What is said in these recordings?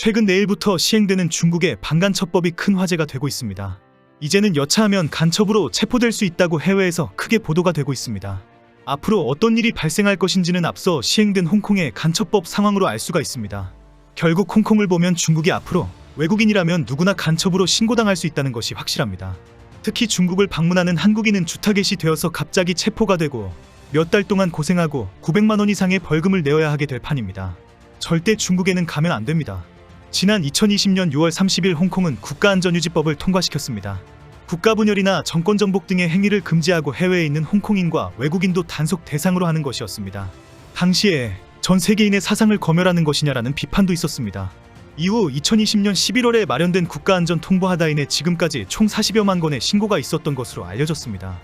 최근 내일부터 시행되는 중국의 반간첩법이 큰 화제가 되고 있습니다. 이제는 여차하면 간첩으로 체포될 수 있다고 해외에서 크게 보도가 되고 있습니다. 앞으로 어떤 일이 발생할 것인지는 앞서 시행된 홍콩의 간첩법 상황으로 알 수가 있습니다. 결국 홍콩을 보면 중국이 앞으로 외국인이라면 누구나 간첩으로 신고당할 수 있다는 것이 확실합니다. 특히 중국을 방문하는 한국인은 주타겟이 되어서 갑자기 체포가 되고 몇 달 동안 고생하고 900만 원 이상의 벌금을 내어야 하게 될 판입니다. 절대 중국에는 가면 안 됩니다. 지난 2020년 6월 30일 홍콩은 국가안전유지법을 통과시켰습니다. 국가분열이나 정권전복 등의 행위를 금지하고 해외에 있는 홍콩인과 외국인도 단속 대상으로 하는 것이었습니다. 당시에 전 세계인의 사상을 검열하는 것이냐라는 비판도 있었습니다. 이후 2020년 11월에 마련된 국가안전통보하다인에 지금까지 총 40여만 건의 신고가 있었던 것으로 알려졌습니다.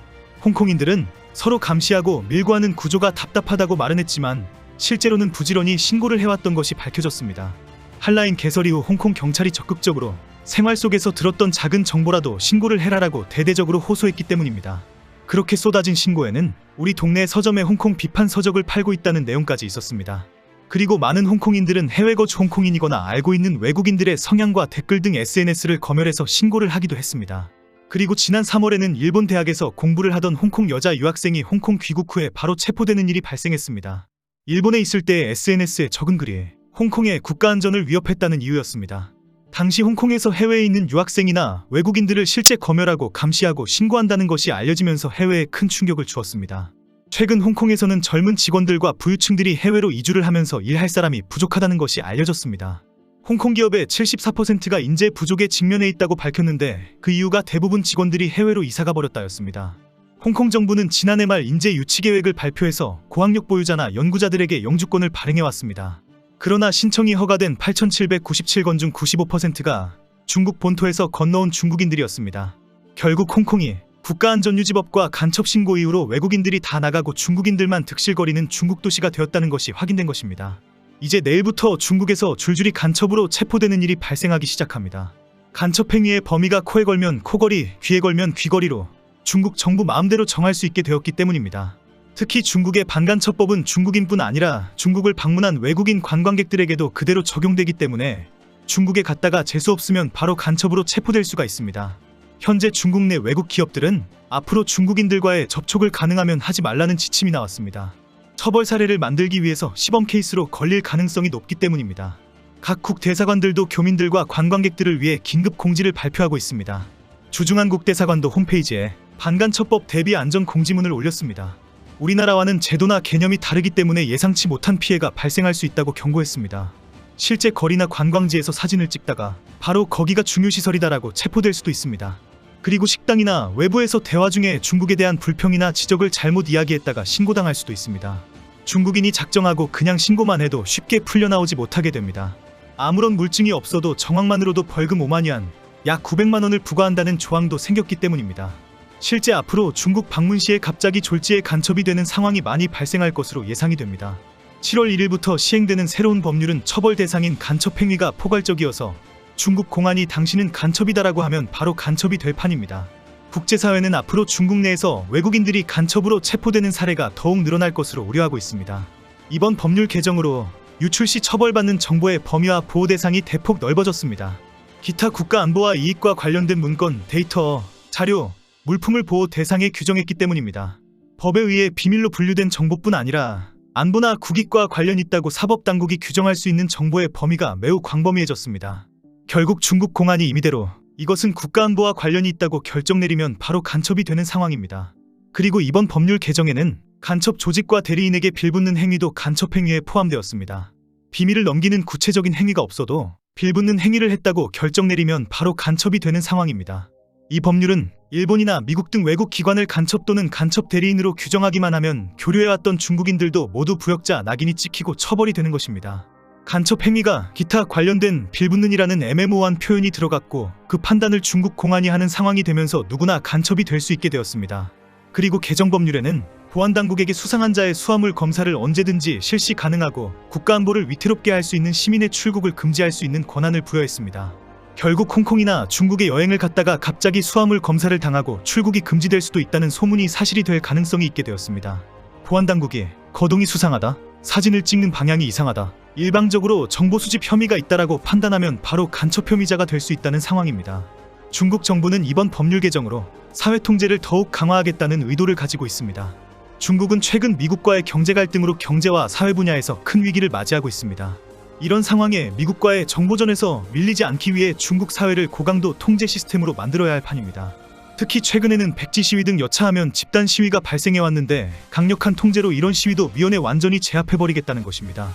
홍콩인들은 서로 감시하고 밀고 하는 구조가 답답하다고 말은 했지만 실제로는 부지런히 신고를 해왔던 것이 밝혀졌습니다. 한라인 개설 이후 홍콩 경찰이 적극적으로 생활 속에서 들었던 작은 정보라도 신고를 해라라고 대대적으로 호소했기 때문입니다. 그렇게 쏟아진 신고에는 우리 동네 서점에 홍콩 비판 서적을 팔고 있다는 내용까지 있었습니다. 그리고 많은 홍콩인들은 해외 거주 홍콩인이거나 알고 있는 외국인들의 성향과 댓글 등 SNS를 검열해서 신고를 하기도 했습니다. 그리고 지난 3월에는 일본 대학에서 공부를 하던 홍콩 여자 유학생이 홍콩 귀국 후에 바로 체포되는 일이 발생했습니다. 일본에 있을 때의 SNS에 적은 글이 홍콩의 국가안전을 위협했다는 이유였습니다. 당시 홍콩에서 해외에 있는 유학생이나 외국인들을 실제 검열하고 감시하고 신고한다는 것이 알려지면서 해외에 큰 충격을 주었습니다. 최근 홍콩에서는 젊은 직원들과 부유층들이 해외로 이주를 하면서 일할 사람이 부족하다는 것이 알려졌습니다. 홍콩 기업의 74%가 인재 부족에 직면해 있다고 밝혔는데 그 이유가 대부분 직원들이 해외로 이사가 버렸다였습니다. 홍콩 정부는 지난해 말 인재 유치 계획을 발표해서 고학력 보유자나 연구자들에게 영주권을 발행해왔습니다. 그러나 신청이 허가된 8,797건 중 95%가 중국 본토에서 건너온 중국인들이었습니다. 결국 홍콩이 국가안전유지법과 간첩신고 이후로 외국인들이 다 나가고 중국인들만 득실거리는 중국 도시가 되었다는 것이 확인된 것입니다. 이제 내일부터 중국에서 줄줄이 간첩으로 체포되는 일이 발생하기 시작합니다. 간첩 행위의 범위가 코에 걸면 코걸이, 귀에 걸면 귀걸이로 중국 정부 마음대로 정할 수 있게 되었기 때문입니다. 특히 중국의 반간첩법은 중국인뿐 아니라 중국을 방문한 외국인 관광객들에게도 그대로 적용되기 때문에 중국에 갔다가 재수 없으면 바로 간첩으로 체포될 수가 있습니다. 현재 중국 내 외국 기업들은 앞으로 중국인들과의 접촉을 가능하면 하지 말라는 지침이 나왔습니다. 처벌 사례를 만들기 위해서 시범 케이스로 걸릴 가능성이 높기 때문입니다. 각국 대사관들도 교민들과 관광객들을 위해 긴급 공지를 발표하고 있습니다. 주중한국 대사관도 홈페이지에 반간첩법 대비 안전 공지문을 올렸습니다. 우리나라와는 제도나 개념이 다르기 때문에 예상치 못한 피해가 발생할 수 있다고 경고했습니다. 실제 거리나 관광지에서 사진을 찍다가 바로 거기가 중요시설이다라고 체포될 수도 있습니다. 그리고 식당이나 외부에서 대화 중에 중국에 대한 불평이나 지적을 잘못 이야기했다가 신고당할 수도 있습니다. 중국인이 작정하고 그냥 신고만 해도 쉽게 풀려나오지 못하게 됩니다. 아무런 물증이 없어도 정황만으로도 벌금 5만 위안, 약 900만 원을 부과한다는 조항도 생겼기 때문입니다. 실제 앞으로 중국 방문 시에 갑자기 졸지에 간첩이 되는 상황이 많이 발생할 것으로 예상이 됩니다. 7월 1일부터 시행되는 새로운 법률은 처벌 대상인 간첩 행위가 포괄적이어서 중국 공안이 당신은 간첩이다라고 하면 바로 간첩이 될 판입니다. 국제사회는 앞으로 중국 내에서 외국인들이 간첩으로 체포되는 사례가 더욱 늘어날 것으로 우려하고 있습니다. 이번 법률 개정으로 유출 시 처벌받는 정보의 범위와 보호 대상이 대폭 넓어졌습니다. 기타 국가 안보와 이익과 관련된 문건, 데이터, 자료, 물품을 보호 대상에 규정했기 때문입니다. 법에 의해 비밀로 분류된 정보뿐 아니라 안보나 국익과 관련 있다고 사법당국이 규정할 수 있는 정보의 범위가 매우 광범위해졌습니다. 결국 중국 공안이 임의대로 이것은 국가안보와 관련이 있다고 결정 내리면 바로 간첩이 되는 상황입니다. 그리고 이번 법률 개정에는 간첩 조직과 대리인에게 빌붙는 행위도 간첩 행위에 포함되었습니다. 비밀을 넘기는 구체적인 행위가 없어도 빌붙는 행위를 했다고 결정 내리면 바로 간첩이 되는 상황입니다. 이 법률은 일본이나 미국 등 외국 기관을 간첩 또는 간첩 대리인으로 규정하기만 하면 교류해왔던 중국인들도 모두 부역자 낙인이 찍히고 처벌이 되는 것입니다. 간첩 행위가 기타 관련된 빌붙는이라는 애매모호한 표현이 들어갔고 그 판단을 중국 공안이 하는 상황이 되면서 누구나 간첩이 될 수 있게 되었습니다. 그리고 개정 법률에는 보안당국에게 수상한 자의 수화물 검사를 언제든지 실시 가능하고 국가안보를 위태롭게 할 수 있는 시민의 출국을 금지할 수 있는 권한을 부여했습니다. 결국 홍콩이나 중국에 여행을 갔다가 갑자기 수화물 검사를 당하고 출국이 금지될 수도 있다는 소문이 사실이 될 가능성이 있게 되었습니다. 보안당국이 거동이 수상하다, 사진을 찍는 방향이 이상하다, 일방적으로 정보 수집 혐의가 있다라고 판단하면 바로 간첩 혐의자가 될 수 있다는 상황입니다. 중국 정부는 이번 법률 개정으로 사회 통제를 더욱 강화하겠다는 의도를 가지고 있습니다. 중국은 최근 미국과의 경제 갈등으로 경제와 사회 분야에서 큰 위기를 맞이하고 있습니다. 이런 상황에 미국과의 정보전에서 밀리지 않기 위해 중국 사회를 고강도 통제 시스템으로 만들어야 할 판입니다. 특히 최근에는 백지 시위 등 여차하면 집단 시위가 발생해왔는데 강력한 통제로 이런 시위도 미연에 완전히 제압해버리겠다는 것입니다.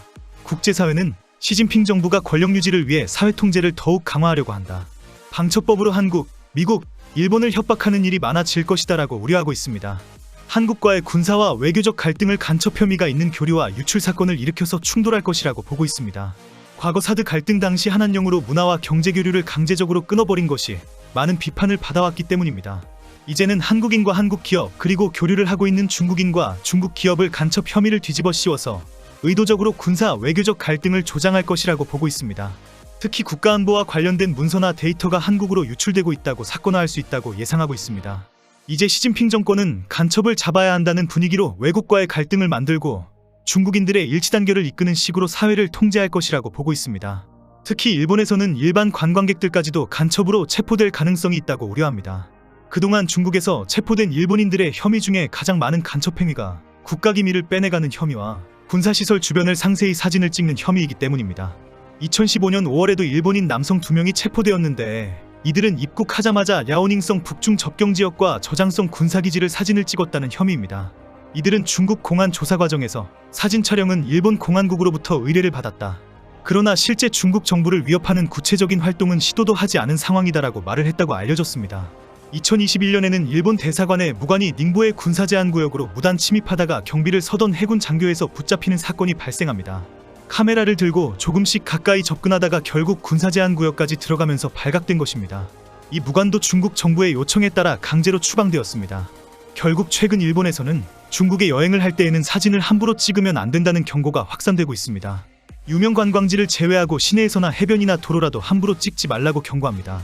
국제사회는 시진핑 정부가 권력 유지를 위해 사회 통제를 더욱 강화하려고 한다. 방첩법으로 한국, 미국, 일본을 협박하는 일이 많아질 것이다라고 우려하고 있습니다. 한국과의 군사와 외교적 갈등을 간첩 혐의가 있는 교류와 유출 사건을 일으켜서 충돌할 것이라고 보고 있습니다. 과거 사드 갈등 당시 한한령으로 문화와 경제 교류를 강제적으로 끊어버린 것이 많은 비판을 받아왔기 때문입니다. 이제는 한국인과 한국 기업 그리고 교류를 하고 있는 중국인과 중국 기업을 간첩 혐의를 뒤집어 씌워서 의도적으로 군사 외교적 갈등을 조장할 것이라고 보고 있습니다. 특히 국가안보와 관련된 문서나 데이터가 한국으로 유출되고 있다고 사건화할 수 있다고 예상하고 있습니다. 이제 시진핑 정권은 간첩을 잡아야 한다는 분위기로 외국과의 갈등을 만들고 중국인들의 일치단결을 이끄는 식으로 사회를 통제할 것이라고 보고 있습니다. 특히 일본에서는 일반 관광객들까지도 간첩으로 체포될 가능성이 있다고 우려합니다. 그동안 중국에서 체포된 일본인들의 혐의 중에 가장 많은 간첩 행위가 국가기밀을 빼내가는 혐의와 군사시설 주변을 상세히 사진을 찍는 혐의이기 때문입니다. 2015년 5월에도 일본인 남성 2명이 체포되었는데 이들은 입국하자마자 랴오닝성 북중 접경지역과 저장성 군사기지를 사진을 찍었다는 혐의입니다. 이들은 중국 공안 조사 과정에서 사진 촬영은 일본 공안국으로부터 의뢰를 받았다. 그러나 실제 중국 정부를 위협하는 구체적인 활동은 시도도 하지 않은 상황이다라고 말을 했다고 알려졌습니다. 2021년에는 일본 대사관에 무관이 닝보의 군사제한구역으로 무단 침입하다가 경비를 서던 해군 장교에서 붙잡히는 사건이 발생합니다. 카메라를 들고 조금씩 가까이 접근하다가 결국 군사제한구역까지 들어가면서 발각된 것입니다. 이 무관도 중국 정부의 요청에 따라 강제로 추방되었습니다. 결국 최근 일본에서는 중국에 여행을 할 때에는 사진을 함부로 찍으면 안 된다는 경고가 확산되고 있습니다. 유명 관광지를 제외하고 시내에서나 해변이나 도로라도 함부로 찍지 말라고 경고합니다.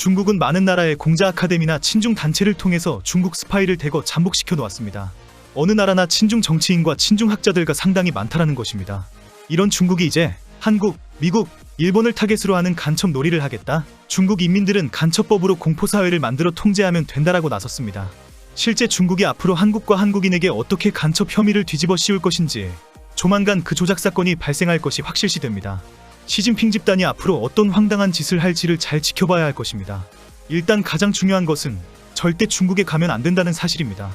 중국은 많은 나라의 공자 아카데미나 친중 단체를 통해서 중국 스파이를 대거 잠복시켜 놓았습니다. 어느 나라나 친중 정치인과 친중 학자들과 상당히 많다라는 것입니다. 이런 중국이 이제 한국, 미국, 일본을 타겟으로 하는 간첩 놀이를 하겠다? 중국 인민들은 간첩법으로 공포사회를 만들어 통제하면 된다라고 나섰습니다. 실제 중국이 앞으로 한국과 한국인에게 어떻게 간첩 혐의를 뒤집어 씌울 것인지 조만간 그 조작 사건이 발생할 것이 확실시됩니다. 시진핑 집단이 앞으로 어떤 황당한 짓을 할지를 잘 지켜봐야 할 것입니다. 일단 가장 중요한 것은 절대 중국에 가면 안 된다는 사실입니다.